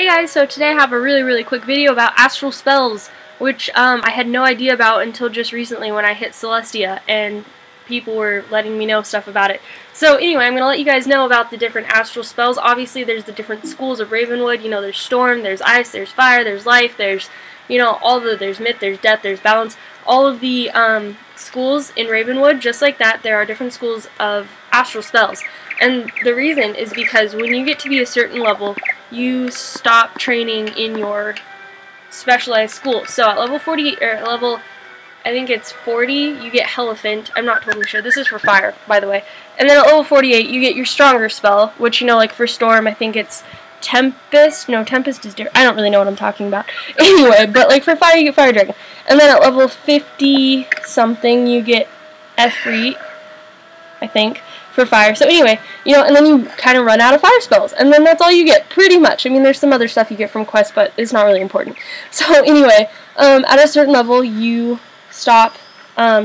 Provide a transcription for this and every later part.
Hey guys, so today I have a really quick video about Astral Spells, which I had no idea about until just recently when I hit Celestia and people were letting me know stuff about it. So anyway, I'm going to let you guys know about the different Astral Spells. Obviously there's the different schools of Ravenwood. You know, there's Storm, there's Ice, there's Fire, there's Life, there's, you know, there's Myth, there's Death, there's Balance. All of the schools in Ravenwood, just like that, there are different schools of Astral Spells. And the reason is because when you get to be a certain level, you stop training in your specialized school. So at level 40, or at level, I think it's 40, you get Elephant. I'm not totally sure. This is for Fire, by the way. And then at level 48, you get your stronger spell, which, you know, like for Storm, I think it's Tempest. No, Tempest is different. I don't really know what I'm talking about. Anyway, but like for Fire, you get Fire Dragon. And then at level 50 something, you get Efreet, I think, for Fire. So anyway, you know, and then you kind of run out of Fire spells, and then that's all you get, pretty much. I mean, there's some other stuff you get from quests, but it's not really important. So anyway, at a certain level, you stop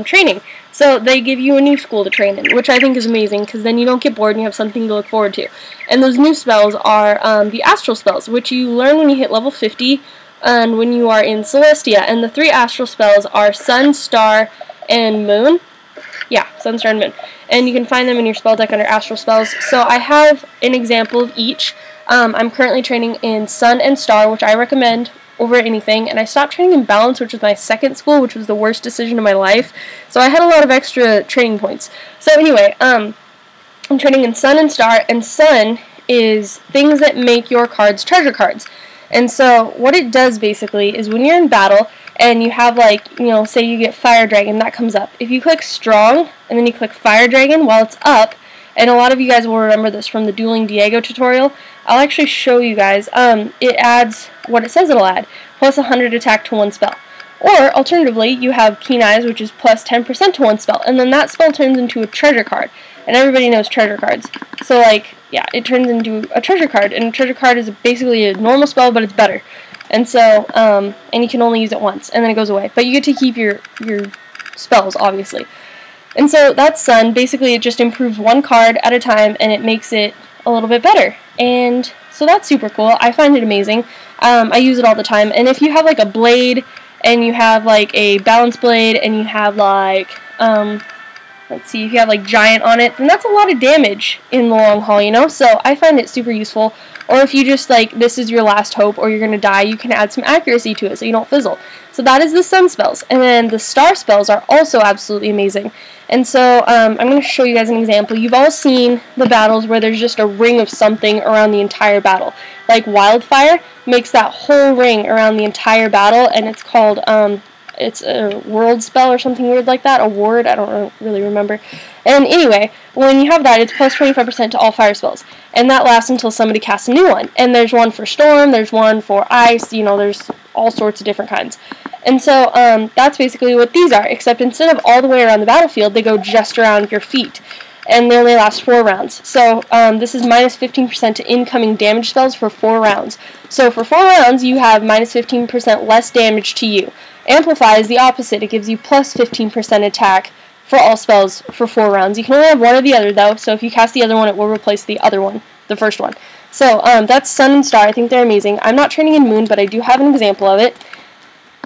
training. So they give you a new school to train in, which I think is amazing, because then you don't get bored and you have something to look forward to. And those new spells are the Astral Spells, which you learn when you hit level 50 and when you are in Celestia. And the three Astral Spells are Sun, Star, and Moon. Yeah, Sun, Star, and Moon. And you can find them in your spell deck under Astral Spells. So I have an example of each. I'm currently training in Sun and Star, which I recommend over anything. And I stopped training in Balance, which was my second school, which was the worst decision of my life. So I had a lot of extra training points. So anyway, I'm training in Sun and Star, and Sun is things that make your cards treasure cards. And so what it does basically is when you're in battle and you have, like, you know, say you get Fire Dragon, that comes up. If you click Strong and then you click Fire Dragon while it's up, and a lot of you guys will remember this from the Dueling Diego tutorial, I'll actually show you guys. It adds what it says it'll add, plus 100 attack to one spell. Or, alternatively, you have Keen Eyes, which is plus 10% to one spell, and then that spell turns into a treasure card. And everybody knows treasure cards. So, like, yeah, it turns into a treasure card, and a treasure card is basically a normal spell, but it's better. And so, and you can only use it once, and then it goes away. But you get to keep your spells, obviously. And so that's Sun. Basically, it just improves one card at a time, and it makes it a little bit better. And so that's super cool. I find it amazing. I use it all the time. And if you have, like, a blade, and you have, like, a balance blade, and you have, like, let's see, if you have, like, Giant on it, then that's a lot of damage in the long haul, you know? So I find it super useful. Or if you just, like, this is your last hope or you're going to die, you can add some accuracy to it so you don't fizzle. So that is the Sun spells. And then the Star spells are also absolutely amazing. And so I'm going to show you guys an example. You've all seen the battles where there's just a ring of something around the entire battle. Like Wildfire makes that whole ring around the entire battle, and it's called, it's a world spell or something weird like that, a ward, I don't really remember. And anyway, when you have that, it's plus 25% to all fire spells, and that lasts until somebody casts a new one. And there's one for Storm, there's one for Ice, you know, there's all sorts of different kinds. And so that's basically what these are, except instead of all the way around the battlefield, they go just around your feet. And they only last 4 rounds. So this is minus 15% to incoming damage spells for 4 rounds. So for 4 rounds, you have minus 15% less damage to you. Amplify is the opposite. It gives you plus 15% attack for all spells for 4 rounds. You can only have one or the other, though, so if you cast the other one, it will replace the other one, the first one. So that's Sun and Star. I think they're amazing. I'm not training in Moon, but I do have an example of it.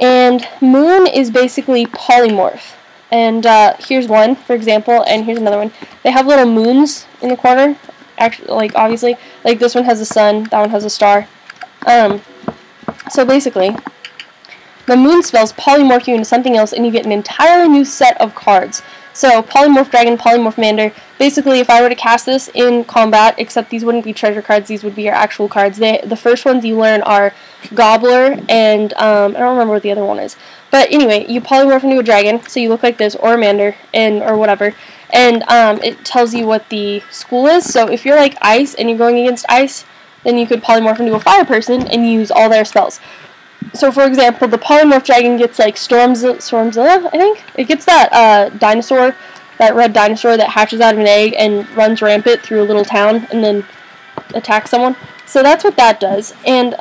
And Moon is basically polymorph. And here's one, for example, and here's another one. They have little moons in the corner, actually, like, obviously. Like, this one has a sun, that one has a star. So basically, the moon spells polymorph you into something else, and you get an entirely new set of cards. So, Polymorph Dragon, Polymorph Mander. Basically, if I were to cast this in combat, except these wouldn't be treasure cards, these would be your actual cards. The first ones you learn are Gobbler, and I don't remember what the other one is. But anyway, you polymorph into a dragon, so you look like this, or a Mander, or whatever. And it tells you what the school is. So if you're like Ice, and you're going against Ice, then you could polymorph into a fire person and use all their spells. So, for example, the Polymorph Dragon gets, like, Stormzilla, I think? It gets that dinosaur, that red dinosaur that hatches out of an egg and runs rampant through a little town and then attacks someone. So that's what that does. And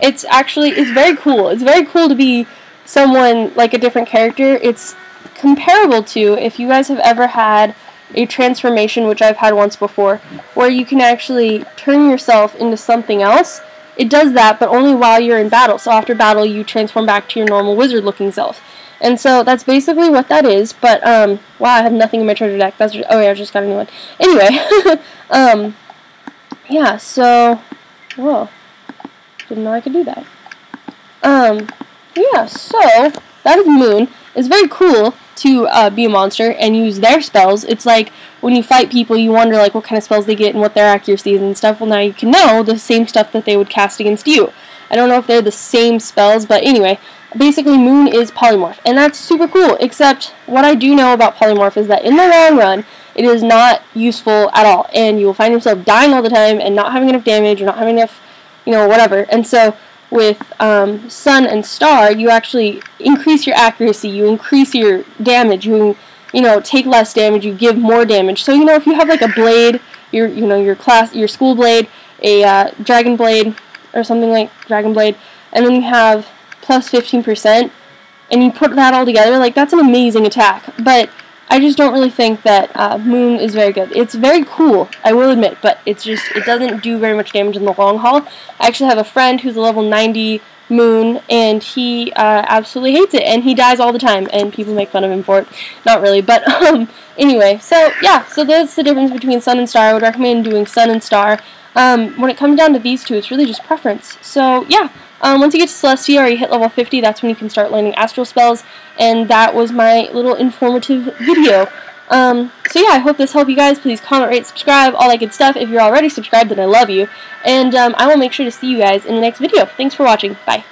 it's very cool. It's very cool to be someone, like, a different character. It's comparable to, if you guys have ever had a transformation, which I've had once before, where you can actually turn yourself into something else. it does that, but only while you're in battle. So after battle, you transform back to your normal wizard-looking self. And so that's basically what that is. But wow, I have nothing in my treasure deck. That's just, oh yeah, I just got a new one. Anyway, yeah. So, whoa, didn't know I could do that. Yeah. So that is Moon. It's very cool to be a monster and use their spells. It's like when you fight people, you wonder like what kind of spells they get and what their accuracy is and stuff. Well, now you can know the same stuff that they would cast against you. I don't know if they're the same spells, but anyway. Basically, Moon is polymorph, and that's super cool, except what I do know about polymorph is that in the long run, it is not useful at all, and you will find yourself dying all the time and not having enough damage or not having enough, whatever. And so with Sun and Star, you actually increase your accuracy, you increase your damage, you take less damage, you give more damage. So, if you have like a blade, your school blade, a dragon blade, or something like dragon blade, and then you have plus 15%, and you put that all together, like, that's an amazing attack. But I just don't really think that Moon is very good. It's very cool, I will admit, but it doesn't do very much damage in the long haul. I actually have a friend who's a level 90 Moon, and he absolutely hates it, and he dies all the time, and people make fun of him for it. Not really, but anyway, so yeah, so that's the difference between Sun and Star. I would recommend doing Sun and Star. When it comes down to these two, it's really just preference. So yeah. Once you get to Celestia or you hit level 50, that's when you can start learning Astral Spells, and that was my little informative video. So yeah, I hope this helped you guys. Please comment, rate, subscribe, all that good stuff. If you're already subscribed, then I love you. And I will make sure to see you guys in the next video. Thanks for watching. Bye.